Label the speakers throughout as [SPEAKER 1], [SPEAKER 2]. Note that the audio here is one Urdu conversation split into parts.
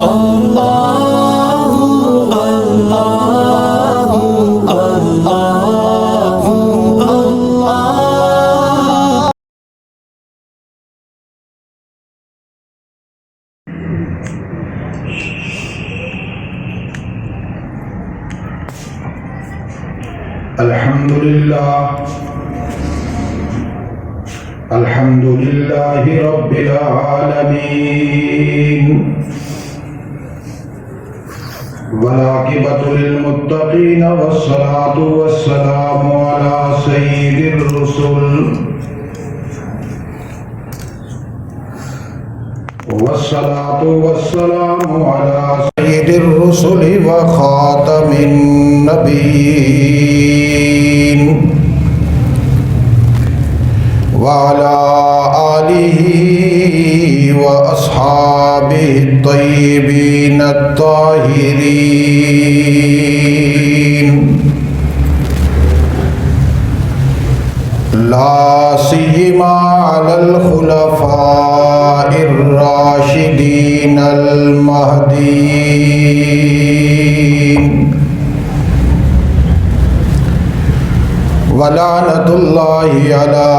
[SPEAKER 1] الحمد لله رب العالمين والعاقبة للمتقين والصلاة والسلام على سيد الرسل وخاتم النبيين وعلى آله وأصحابه الطيبين الطاهرين لا سيما على الخلفاء الراشدين المهديين ولعنة الله على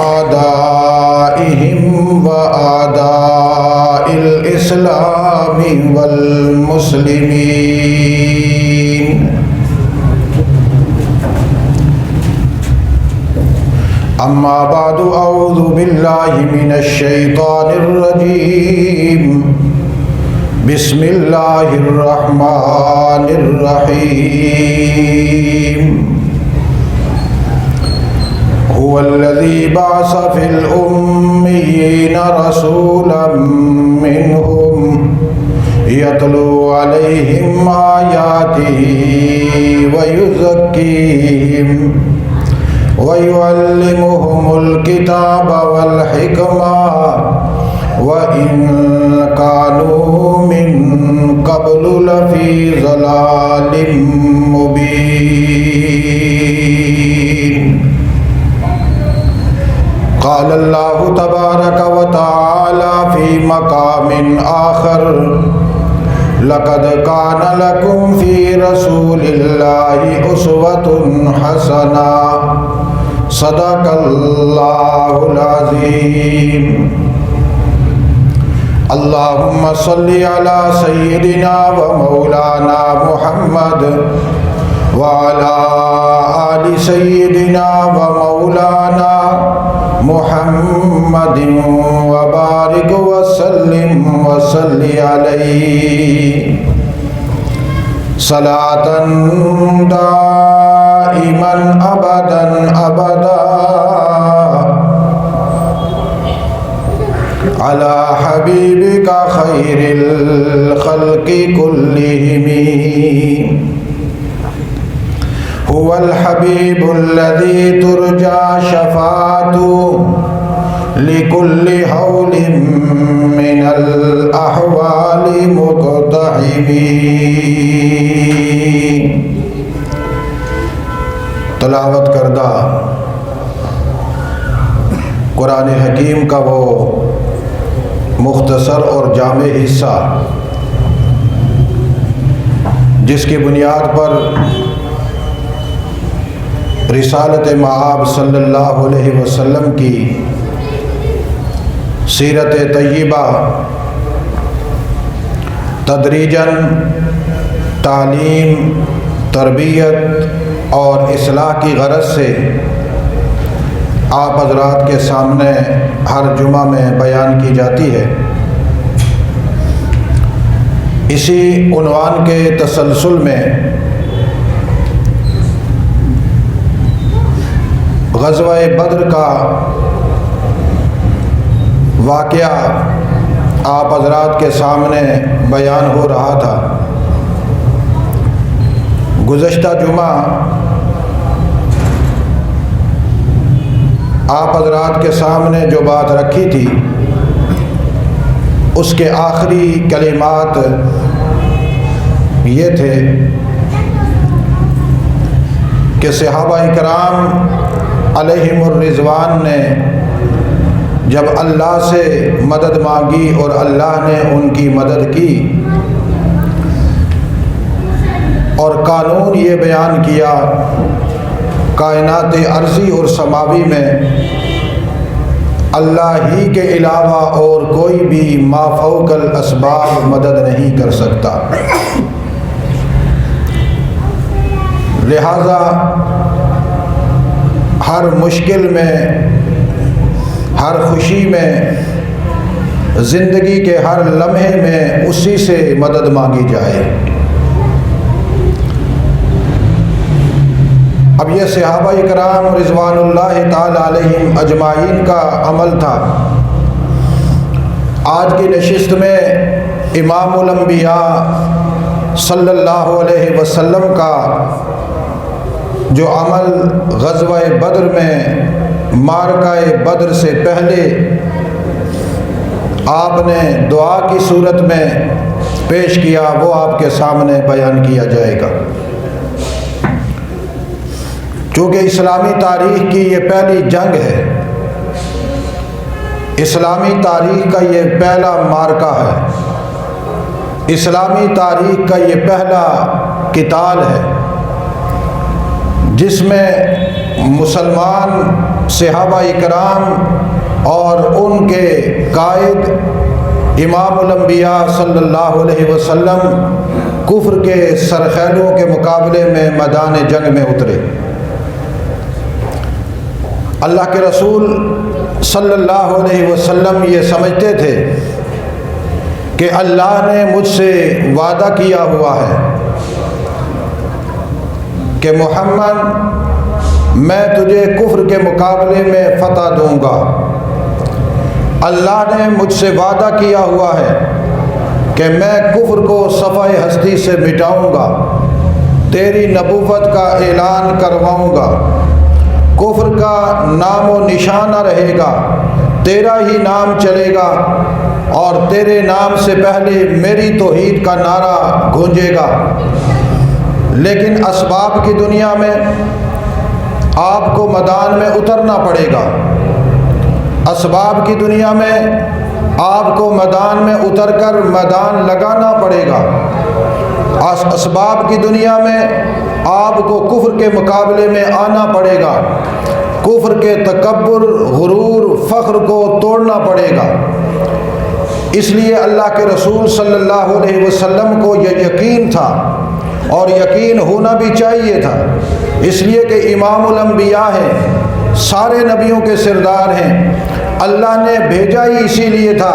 [SPEAKER 1] أعدائهم وأعداء الإسلام والمسلمين أما بعد أعوذ بالله من الشيطان الرجيم بسم الله الرحمن الرحيم هو الذي بعث في الأميين رسولا منهم يتلو عليهم آياته ويزكيهم ويعلمهم الكتاب والحكمة وإن كانوا من قبل لفي ضلال مبين. قال الله تبارك وتعالى في مقام آخر لقد كان لكم في رسول الله أسوة حسنة صدق الله العظيم. اللهم صل على سيدنا ومولانا محمد وعلى آل سيدنا ومولانا محمد وبارك وسلم وصل عليه صلاة دائما أبدا أبدا على حبيبك خير الخلق كلهم. هو الحبيب الذي ترجى شفاعته لكل حول من الأحوال مقتحم. تلاوت کردہ قرآن حکیم کا وہ مختصر اور جامع حصہ جس کی بنیاد پر رسالت مآب صلی اللہ علیہ وسلم کی سیرت طیبہ تدریجاً تعلیم، تربیت اور اصلاح کی غرض سے آپ حضرات کے سامنے ہر جمعہ میں بیان کی جاتی ہے. اسی عنوان کے تسلسل میں غزوہ بدر کا واقعہ آپ حضرات کے سامنے بیان ہو رہا تھا. گزشتہ جمعہ آپ حضرات کے سامنے جو بات رکھی تھی اس کے آخری کلمات یہ تھے کہ صحابہ کرام علیہم الرضوان نے جب اللہ سے مدد مانگی اور اللہ نے ان کی مدد کی، اور قانون یہ بیان کیا کائنات ارضی اور سماوی میں اللہ ہی کے علاوہ اور کوئی بھی ما فوق الاسباب مدد نہیں کر سکتا۔ لہذا ہر مشکل میں، ہر خوشی میں، زندگی کے ہر لمحے میں اسی سے مدد مانگی جائے۔ اب یہ صحابہ کرام رضوان اللہ تعالی علیہم اجمعین کا عمل تھا۔ آج کی نشست میں امام الانبیاء صلی اللہ علیہ وسلم کا جو عمل غزوہ بدر میں معرکہ بدر سے پہلے آپ نے دعا کی صورت میں پیش کیا، وہ آپ کے سامنے بیان کیا جائے گا۔ چونکہ اسلامی تاریخ کی یہ پہلی جنگ ہے، اسلامی تاریخ کا یہ پہلا معرکہ ہے، اسلامی تاریخ کا یہ پہلا قتال ہے جس میں مسلمان صحابہ کرام اور ان کے قائد امام الانبیاء صلی اللہ علیہ وسلم کفر کے سرخیلوں کے مقابلے میں میدان جنگ میں اترے۔ اللہ کے رسول صلی اللہ علیہ وسلم یہ سمجھتے تھے کہ اللہ نے مجھ سے وعدہ کیا ہوا ہے کہ محمد میں تجھے کفر کے مقابلے میں فتح دوں گا۔ اللہ نے مجھ سے وعدہ کیا ہوا ہے کہ میں کفر کو صفحہ ہستی سے مٹاؤں گا، تیری نبوت کا اعلان کرواؤں گا، کفر کا نام و نشان نہ رہے گا، تیرا ہی نام چلے گا اور تیرے نام سے پہلے میری توحید کا نعرہ گونجے گا۔ لیکن اسباب کی دنیا میں آپ کو میدان میں اترنا پڑے گا، اسباب کی دنیا میں آپ کو میدان میں اتر کر میدان لگانا پڑے گا، اسباب کی دنیا میں آپ کو کفر کے مقابلے میں آنا پڑے گا، کفر کے تکبر، غرور، فخر کو توڑنا پڑے گا۔ اس لیے اللہ کے رسول صلی اللہ علیہ وسلم کو یہ یقین تھا، اور یقین ہونا بھی چاہیے تھا، اس لیے کہ امام الانبیاء ہیں، سارے نبیوں کے سردار ہیں، اللہ نے بھیجا ہی اسی لیے تھا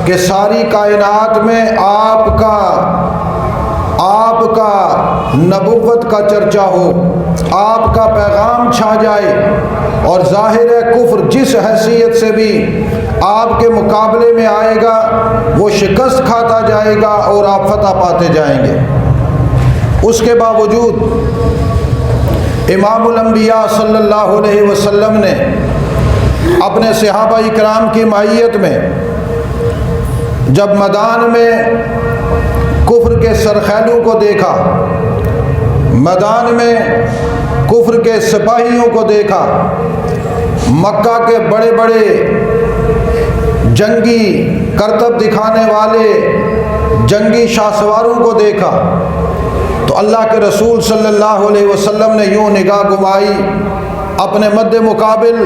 [SPEAKER 1] کہ ساری کائنات میں آپ کا نبوت کا چرچا ہو، آپ کا پیغام چھا جائے، اور ظاہر ہے کفر جس حیثیت سے بھی آپ کے مقابلے میں آئے گا وہ شکست کھاتا جائے گا اور آپ فتح پاتے جائیں گے۔ اس کے باوجود امام الانبیاء صلی اللہ علیہ وسلم نے اپنے صحابہ کرام کی معیت میں جب میدان میں کفر کے سرخیلوں کو دیکھا، میدان میں کفر کے سپاہیوں کو دیکھا، مکہ کے بڑے بڑے جنگی کرتب دکھانے والے جنگی شاہسواروں کو دیکھا، تو اللہ کے رسول صلی اللہ علیہ وسلم نے یوں نگاہ گھمائی، اپنے مد مقابل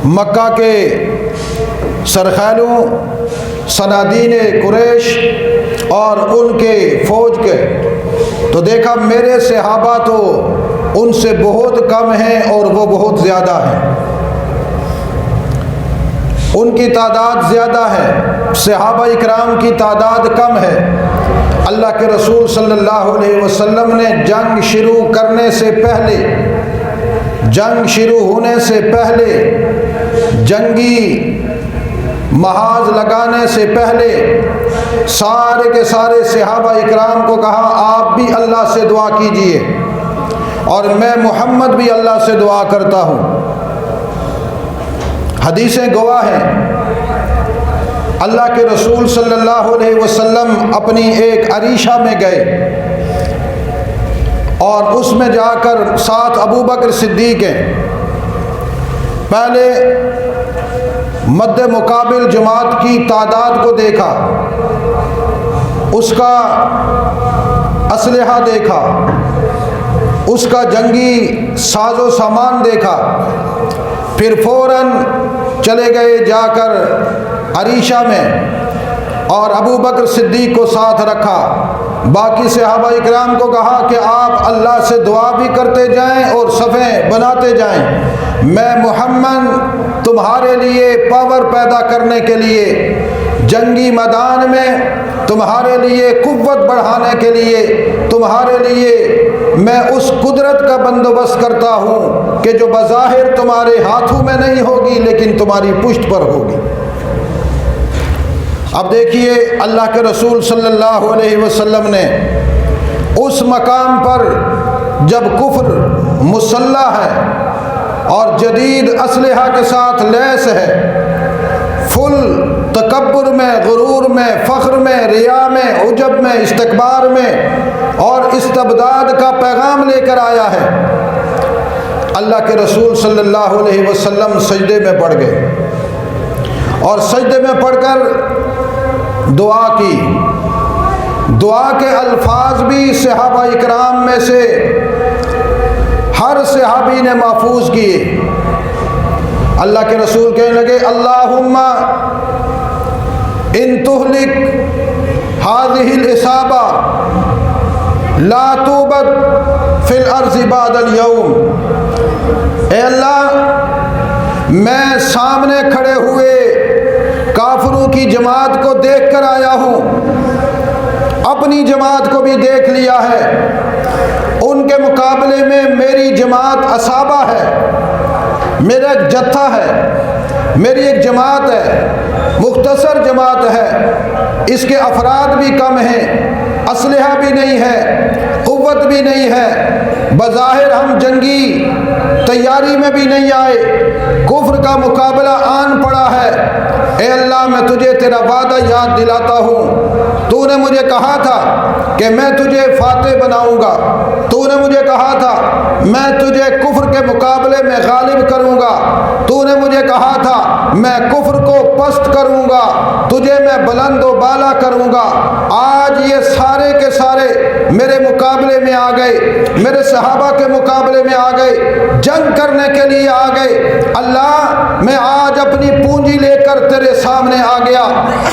[SPEAKER 1] مکہ کے سرخیلوں، صنادین قریش اور ان کے فوج کے، تو دیکھا میرے صحابہ تو ان سے بہت کم ہیں اور وہ بہت زیادہ ہیں، ان کی تعداد زیادہ ہے، صحابہ اکرام کی تعداد کم ہے۔ اللہ کے رسول صلی اللہ علیہ وسلم نے جنگ شروع کرنے سے پہلے، جنگ شروع ہونے سے پہلے، جنگی محاذ لگانے سے پہلے سارے کے سارے صحابہ اکرام کو کہا آپ بھی اللہ سے دعا کیجئے اور میں محمد بھی اللہ سے دعا کرتا ہوں۔ حدیثیں گواہ ہیں، اللہ کے رسول صلی اللہ علیہ وسلم اپنی ایک عریشہ میں گئے اور اس میں جا کر 7 ابو بکر صدیق ہیں، پہلے مد مقابل جماعت کی تعداد کو دیکھا، اس کا اسلحہ دیکھا، اس کا جنگی ساز و سامان دیکھا، پھر فوراً چلے گئے جا کر عریشہ میں اور ابو بکر صدیق کو ساتھ رکھا، باقی صحابہ اکرام کو کہا کہ آپ اللہ سے دعا بھی کرتے جائیں اور صفیں بناتے جائیں، میں محمد تمہارے لیے پاور پیدا کرنے کے لیے، جنگی میدان میں تمہارے لیے قوت بڑھانے کے لیے، تمہارے لیے میں اس قدرت کا بندوبست کرتا ہوں کہ جو بظاہر تمہارے ہاتھوں میں نہیں ہوگی لیکن تمہاری پشت پر ہوگی۔ اب دیکھیے اللہ کے رسول صلی اللہ علیہ وسلم نے اس مقام پر جب کفر مسلح ہے اور جدید اسلحہ کے ساتھ لیس ہے، فل تکبر میں، غرور میں، فخر میں، ریا میں، عجب میں، استکبار میں اور استبداد کا پیغام لے کر آیا ہے، اللہ کے رسول صلی اللہ علیہ وسلم سجدے میں پڑ گئے اور سجدے میں پڑھ کر دعا کی۔ دعا کے الفاظ بھی صحابہ اکرام میں سے ہر صحابی نے محفوظ کیے۔ اللہ کے رسول کہنے لگے اللہم ان تہلک هذه العصابہ لا توبت فی الارض بعد اليوم، اے اللہ میں سامنے کھڑے ہوئے کافروں کی جماعت کو دیکھ کر آیا ہوں، اپنی جماعت کو بھی دیکھ لیا ہے، ان کے مقابلے میں میری جماعت عصابہ ہے، میرا ایک جتھا ہے، میری ایک جماعت ہے، مختصر جماعت ہے، اس کے افراد بھی کم ہیں، اسلحہ بھی نہیں ہے، قوت بھی نہیں ہے، بظاہر ہم جنگی تیاری میں بھی نہیں آئے، کفر کا مقابلہ آن پڑا ہے۔ اے اللہ میں تجھے تیرا وعدہ یاد دلاتا ہوں، تو نے مجھے کہا تھا کہ میں تجھے فاتح بناؤں گا، تو نے مجھے کہا تھا میں تجھے کفر کے مقابلے میں غالب کروں گا، تو نے مجھے کہا تھا میں کفر کو پست کروں گا، تجھے میں بلند و بالا کروں گا۔ آج یہ سارے کے سارے میرے مقابلے میں آ گئے، میرے صحابہ کے مقابلے میں آ گئے، جنگ کرنے کے لیے آ گئے۔ اللہ میں آج اپنی پونجی لے کر تیرے سامنے آ گیا،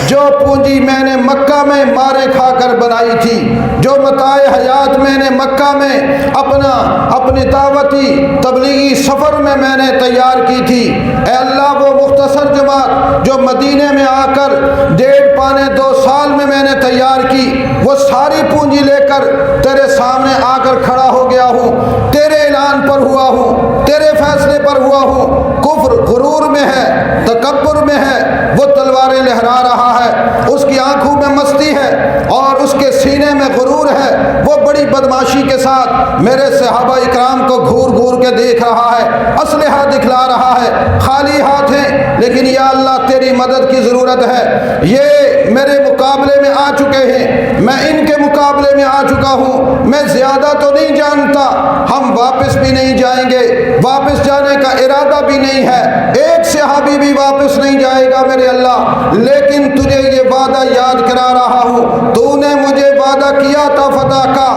[SPEAKER 1] جو پونجی میں نے مکہ میں مارے کھا کر بنائی تھی، جو متاع حیات میں نے مکہ میں اپنی دعوتی تبلیغی سفر میں نے تیار کی تھی، اے اللہ وہ مختصر جماعت جو مدینے میں آ کر 1.5-2 سال میں نے تیار کی، وہ ساری پونجی لے کر تیرے سامنے آ کر کھڑا ہو گیا ہوں، تیرے اعلان پر ہوا ہوں، تیرے فیصلے پر ہوا ہوں۔ کفر غرور میں ہے، تکبر میں ہے، وہ تلواریں لہرا رہا ہے، اس کی آنکھوں میں مستی ہے اور اس کے سینے میں غرور ہے، وہ بڑی بدماشی کے ساتھ میرے صحابہ اکرام کو گھور گھور کے دیکھ رہا ہے، اسلحہ دکھلا رہا ہے، خالی ہاتھ ہیں، لیکن یا اللہ تیری مدد کی ضرورت ہے، یہ میرے مقابلے میں آ چکے ہیں، میں ان کے مقابلے میں آ چکا ہوں، میں زیادہ تو نہیں جانتا، ہم واپس بھی نہیں جائیں گے، واپس جانے کا ارادہ بھی نہیں ہے، ایک صحابی بھی واپس نہیں جائے گا میرے اللہ، لیکن تجھے یہ وعدہ یاد کرا رہا ہوں، تو نے مجھے وعدہ کیا تھا فتح کا،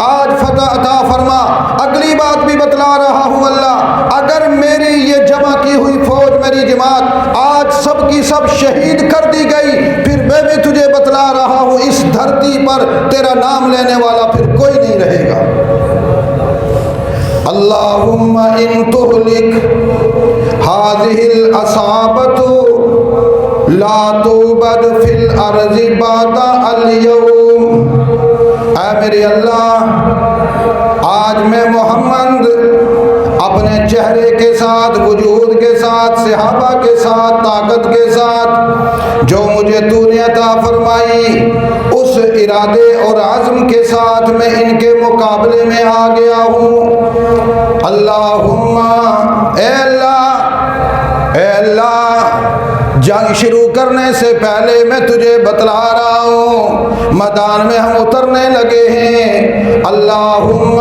[SPEAKER 1] آج فتح عطا فرما۔ اگلی بات بھی بتلا رہا ہوں اللہ، اگر میری یہ جمع کی ہوئی فوج، میری جماعت آج سب کی سب شہید کر دی گئی، پھر میں بھی تجھے بتلا رہا ہوں اس دھرتی پر تیرا نام لینے والا پھر کوئی نہیں رہے گا۔ اللہم ان تہلک هذه العصابۃ لا توبد فی الارض بعد اليوم، اے میرے اللہ آج میں محمد اپنے چہرے کے ساتھ، وجود کے ساتھ، صحابہ کے ساتھ، طاقت کے ساتھ جو مجھے تو نے عطا فرمائی، اس ارادے اور عزم کے ساتھ میں ان کے مقابلے میں آ گیا ہوں۔ اللہم اے اللہ جنگ شروع کرنے سے پہلے میں تجھے بتلا رہا ہوں، میدان میں ہم اترنے لگے ہیں، اللہم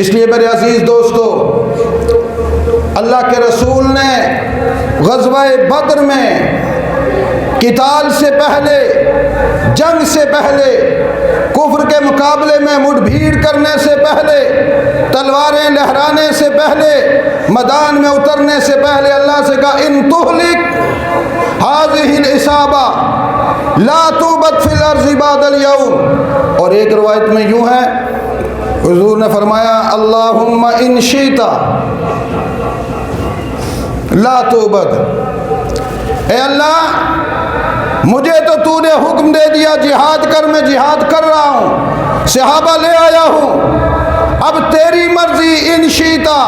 [SPEAKER 1] اس لیے میرے عزیز دوستو، اللہ کے رسول نے غزوہ بدر میں قتال سے پہلے، جنگ سے پہلے، کفر کے مقابلے میں مڑ بھیڑ کرنے سے پہلے، تلواریں لہرانے سے پہلے، میدان میں اترنے سے پہلے اللہ سے کہا ان تہلک هذه العصابہ لا توبت فی الارض بعد اليوم۔ اور ایک روایت میں یوں ہے، حضور نے فرمایا اللہم ان شئت لا توبت، اے اللہ مجھے تو نے حکم دے دیا جہاد کر، میں جہاد کر رہا ہوں، صحابہ لے آیا ہوں، اب تیری مرضی ان شئتا،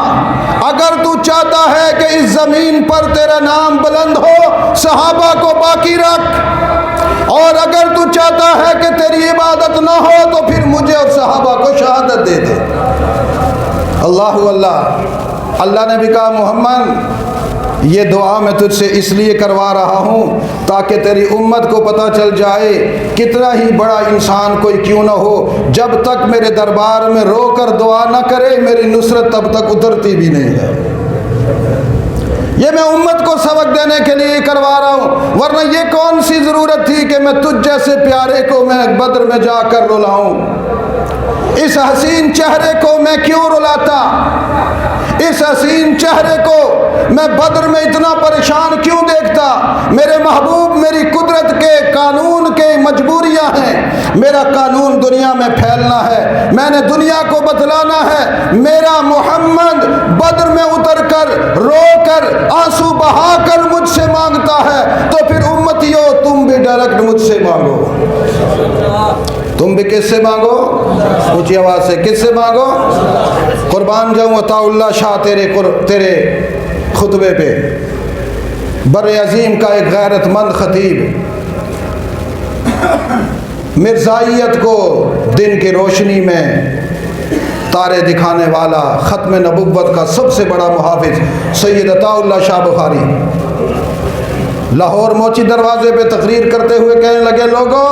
[SPEAKER 1] اگر تو چاہتا ہے کہ اس زمین پر تیرا نام بلند ہو صحابہ کو باقی رکھ، اور اگر تو چاہتا ہے کہ تیری عبادت نہ ہو تو پھر مجھے اور صحابہ کو شہادت دے دے۔ اللہ اللہ، اللہ نے بھی کہا محمد یہ دعا میں تجھ سے اس لیے کروا رہا ہوں تاکہ تیری امت کو پتہ چل جائے کتنا ہی بڑا انسان کوئی کیوں نہ ہو، جب تک میرے دربار میں رو کر دعا نہ کرے میری نصرت تب تک اترتی بھی نہیں ہے۔ یہ میں امت کو سبق دینے کے لیے کروا رہا ہوں، ورنہ یہ کون سی ضرورت تھی کہ میں تجھ جیسے پیارے کو میں بدر میں جا کر رلاؤں، اس حسین چہرے کو میں کیوں رلاتا، اس حسین چہرے کو میں بدر میں اتنا پریشان کیوں دیکھتا۔ میرے محبوب میری قدرت کے قانون کے مجبوریاں ہیں، میرا قانون دنیا میں پھیلنا ہے، میں نے دنیا کو بتلانا ہے، میرا محمد بدر میں اتر کر رو کر آنسو بہا کر مجھ سے مانگتا ہے، تو پھر امتیوں تم بھی ڈائریکٹ مجھ سے مانگو۔ تم بھی کس سے مانگو؟ اونچی آواز سے کس سے مانگو؟ قربان جاؤں عطا اللہ شاہ تیرے خطبے پہ، بر عظیم کا ایک غیرت مند خطیب، مرزائیت کو دن کی روشنی میں تارے دکھانے والا، ختم نبوت کا سب سے بڑا محافظ سید عطا اللہ شاہ بخاری لاہور موچی دروازے پہ تقریر کرتے ہوئے کہنے لگے لوگوں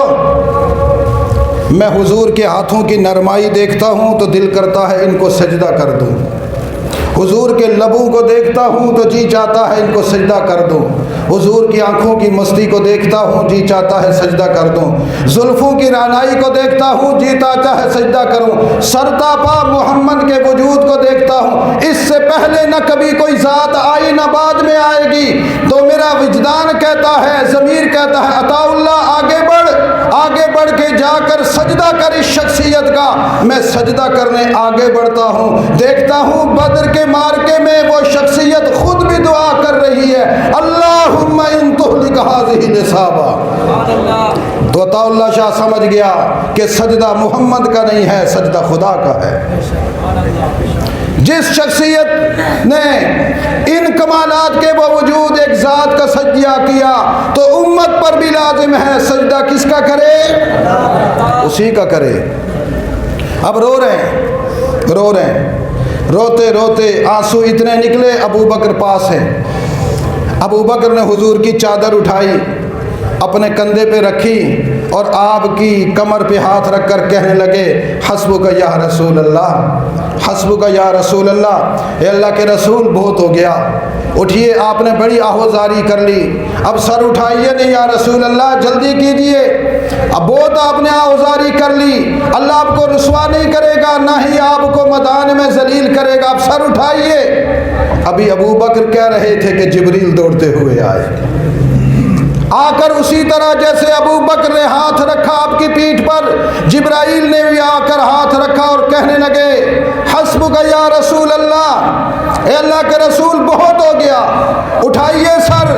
[SPEAKER 1] میں حضور کے ہاتھوں کی نرمائی دیکھتا ہوں تو دل کرتا ہے ان کو سجدہ کر دوں، حضور کے لبوں کو دیکھتا ہوں تو جی چاہتا ہے ان کو سجدہ کر دوں، حضور کی آنکھوں کی مستی کو دیکھتا ہوں جی چاہتا ہے سجدہ کر دوں، زلفوں کی رعنائی کو دیکھتا ہوں جی چاہتا ہے سجدہ کروں، سرتاپا محمد کے وجود کو دیکھتا ہوں، اس سے پہلے نہ کبھی کوئی ذات آئی نہ بعد میں آئے گی، تو میرا وجدان کہتا ہے، ضمیر کہتا ہے عطا اللہ آگے بڑھ کے جا کر سجدہ کر اس شخصیت کا۔ میں سجدہ کرنے آگے بڑھتا ہوں، دیکھتا ہوں بدر کے مارکے میں وہ شخصیت خود بھی دعا کر رہی ہے اللہم ان تہلک هذه العصابہ۔ تو عطا اللہ شاہ سمجھ گیا کہ سجدہ محمد کا نہیں ہے، سجدہ خدا کا ہے۔ جس شخصیت نے ان کمالات کے باوجود ایک ذات کا سجدہ کیا تو امت پر بھی لازم ہے سجدہ کس کا کرے؟ اسی کا کرے۔ اب رو رہے ہیں، روتے روتے آنسو اتنے نکلے، ابو بکر پاس ہے، ابو بکر نے حضور کی چادر اٹھائی، اپنے کندھے پہ رکھی اور آپ کی کمر پہ ہاتھ رکھ کر کہنے لگے حسبک یا رسول اللہ، حسبک یا رسول اللہ، اے اللہ کے رسول بہت ہو گیا، اٹھیے، آپ نے بڑی آہوزاری کر لی، اب سر اٹھائیے نہیں یا رسول اللہ، جلدی کیجئے، اب بہت آپ نے آہوزاری کر لی، اللہ آپ کو رسوا نہیں کرے گا، نہ ہی آپ کو میدان میں ذلیل کرے گا، اب سر اٹھائیے۔ ابھی ابو بکر کہہ رہے تھے کہ جبریل دوڑتے ہوئے آئے، آ کر اسی طرح جیسے ابو بکر نے ہاتھ رکھا آپ کی پیٹھ پر، جبرائیل نے بھی آ کر ہاتھ رکھا اور کہنے لگے حسبک یا رسول اللہ، اے اللہ کے رسول بہت ہو گیا، اٹھائیے سر،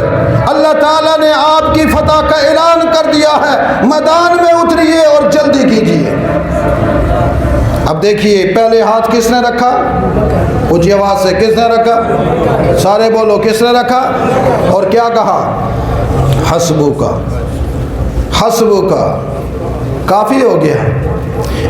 [SPEAKER 1] اللہ تعالیٰ نے آپ کی فتح کا اعلان کر دیا ہے، میدان میں اتریے اور جلدی کیجیے۔ اب دیکھیے پہلے ہاتھ کس نے رکھا؟ اونچی آواز سے کس نے رکھا؟ سارے بولو کس نے رکھا؟ اور کیا کہا؟ حسبک، حسبک، کافی ہو گیا۔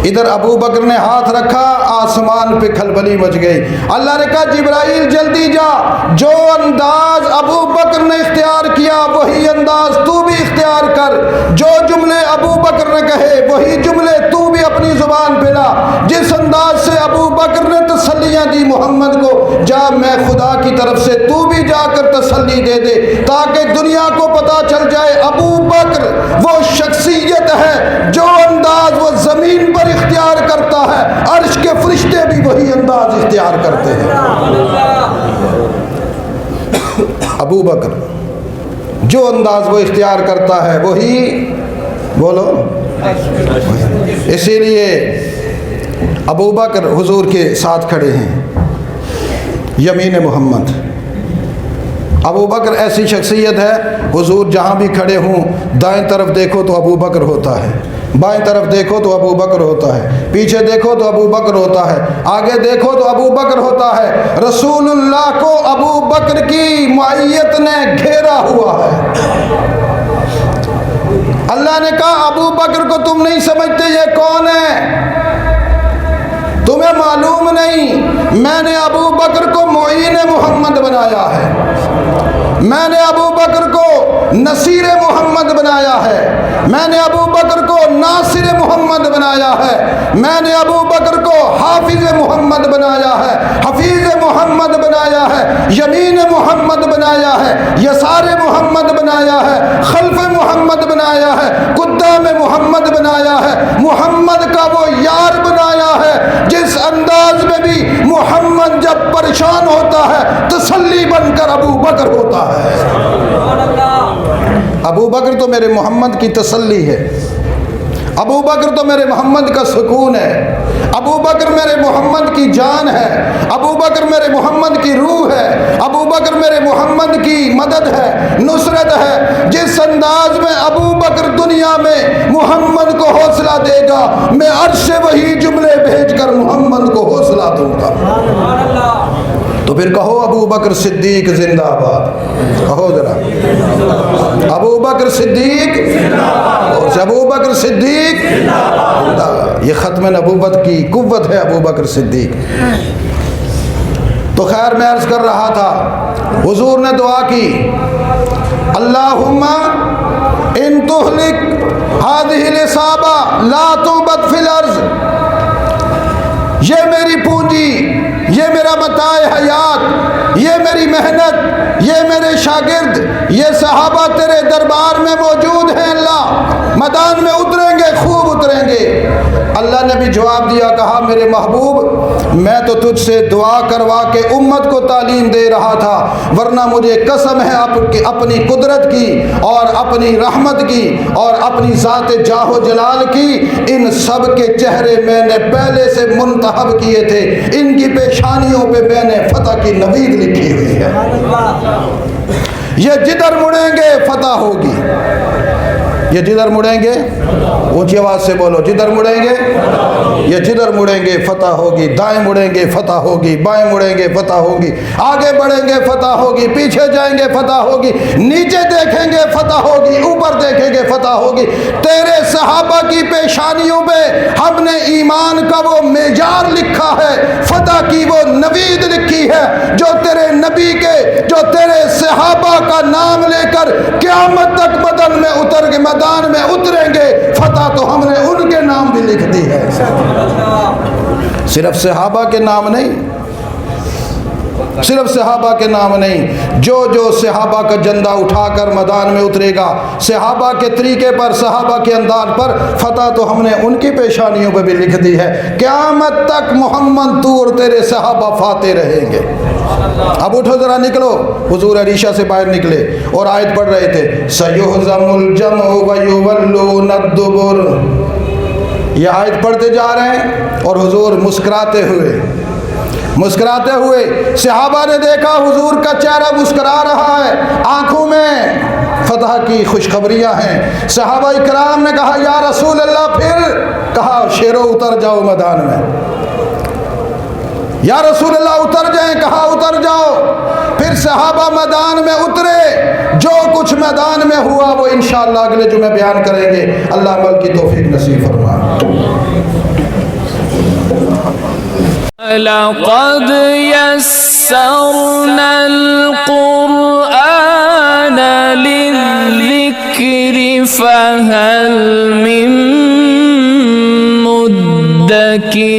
[SPEAKER 1] ادھر ابو بکر نے ہاتھ رکھا، آسمان پہ کھلبلی مچ گئی، اللہ نے کہا جبرائیل جلدی جا، جو انداز ابو بکر نے اختیار کیا وہی انداز تو بھی اختیار کر، جو جملے ابو بکر نے کہے وہی جملے تو بھی اپنی زبان پہ لا، جس انداز سے ابو بکر نے تسلیاں دی محمد کو، جا میں خدا کی طرف سے، تو بھی جا کر تسلی دے دے تاکہ دنیا کو پتا چل جائے ابو بکر وہ شخصیت ہے جو انداز وہ زمین پر اختیار کرتا ہے، عرش کے فرشتے بھی وہی انداز اختیار کرتے ہیں۔ ابو بکر جو انداز وہ اختیار کرتا ہے وہی، بولو، اسی لیے ابو بکر حضور کے ساتھ کھڑے ہیں، یمین محمد۔ ابو بکر ایسی شخصیت ہے، حضور جہاں بھی کھڑے ہوں دائیں طرف دیکھو تو ابو بکر ہوتا ہے، بائیں طرف دیکھو تو ابو بکر ہوتا ہے، پیچھے دیکھو تو ابو بکر ہوتا ہے، آگے دیکھو تو ابو بکر ہوتا ہے۔ رسول اللہ کو ابو بکر کی معیت نے گھیرا ہوا ہے۔ اللہ نے کہا ابو بکر کو تم نہیں سمجھتے یہ کون ہے، تمہیں معلوم نہیں، میں نے ابو بکر کو معین محمد بنایا ہے، میں نے ابو بکر کو نصیر محمد بنایا ہے، میں نے ابو بکر کو ناصر محمد بنایا ہے، میں نے ابو بکر کو حافظ محمد بنایا ہے، حفیظ محمد بنایا ہے، یمین محمد بنایا ہے، یسار محمد بنایا ہے، خلف محمد بنایا ہے، قدام محمد بنایا ہے، محمد کا وہ یار بنایا ہے جس انداز میں بھی محمد جب پریشان ہوتا ہے تسلی بن کر ابو بکر ہوتا ہے۔ ابو بکر تو میرے محمد کی تسلی ہے، ابو بکر تو میرے محمد کا سکون ہے، ابو بکر میرے محمد کی جان ہے، ابو بکر میرے محمد کی روح ہے، ابو بکر میرے محمد کی مدد ہے، نصرت ہے۔ جس انداز میں ابو بکر دنیا میں محمد کو حوصلہ دے گا، میں عرش سے وہی جملے بھیج کر محمد کو حوصلہ دوں گا۔ تو پھر کہو ابو بکر صدیق زندہ باد، کہو ذرا ابو بکر صدیق، ابو بکر صدیق، یہ ختم نبوت کی قوت ہے ابو بکر صدیق۔ تو خیر میں عرض کر رہا تھا، حضور نے دعا کی اللہم ان تہلک ہذہ العصابہ لا تعبد فی الارض، یہ میری پونجی، یہ میرا متاع حیات، یہ میری محنت، یہ میرے شاگرد، یہ صحابہ تیرے دربار میں موجود ہیں، اللہ میدان میں اتریں گے، خوب اتریں گے۔ اللہ نے بھی جواب دیا، کہا میرے محبوب میں تو تجھ سے دعا کروا کے امت کو تعلیم دے رہا تھا، ورنہ مجھے قسم ہے اپنی قدرت کی اور اپنی رحمت کی اور اپنی ذات جاہ و جلال کی، ان سب کے چہرے میں نے پہلے سے منتخب کیے تھے، ان کی پیشانیوں پہ میں نے فتح کی نوید لکھی ہوئی ہے۔ یہ جدھر مڑیں گے فتح ہوگی، یہ جدھر مڑیں گے، اونچی آواز سے بولو، جدھر مڑیں گے، یہ جدھر مڑیں گے فتح ہوگی، دائیں مڑیں گے فتح ہوگی، بائیں مڑیں گے فتح ہوگی، آگے بڑھیں گے فتح ہوگی، پیچھے جائیں گے فتح ہوگی، نیچے دیکھیں گے فتح ہوگی، اوپر دیکھیں گے فتح ہوگی۔ تیرے صحابہ کی پیشانیوں پہ ہم نے ایمان کا وہ معیار لکھا ہے، فتح کی وہ نوید لکھی ہے، جو تیرے نبی کے، جو تیرے صحابہ کا نام لے کر قیامت تک بدن میں اتر کے میدان میں اتریں گے، فتح تو ہم نے ان کے نام بھی لکھ دی ہے، صرف صحابہ کے نام نہیں، صرف صحابہ کے نام نہیں، جو جو صحابہ کا جھنڈا اٹھا کر میدان میں اترے گا صحابہ کے طریقے پر، صحابہ کے انداز پر، فتح تو ہم نے ان کی پیشانیوں پہ بھی لکھ دی ہے۔ قیامت تک محمد تو اور تیرے صحابہ فاتح رہیں گے۔ اب اٹھو ذرا نکلو، حضور عریشہ سے باہر نکلے اور آیت پڑھ رہے تھے سَيُهْزَمُ الْجَمْعُ وَيُوَلُّونَ الدُّبُرَ، یہ آیت پڑھتے جا رہے ہیں اور حضور مسکراتے ہوئے صحابہ نے دیکھا حضور کا چہرہ مسکرا رہا ہے، آنکھوں میں فتح کی خوشخبریاں ہیں۔ صحابہ اکرام نے کہا یا رسول اللہ، پھر کہا شیرو اتر جاؤ میدان میں، یا رسول اللہ اتر جائیں، کہا اتر جاؤ۔ پھر صحابہ میدان میں اترے، جو کچھ میدان میں ہوا وہ انشاءاللہ اگلے جمعے بیان کریں گے، اللہ عمل کی توفیق نصیب فرمائے۔
[SPEAKER 2] لقد يسرنا القرآن للذكر فهل من مدكر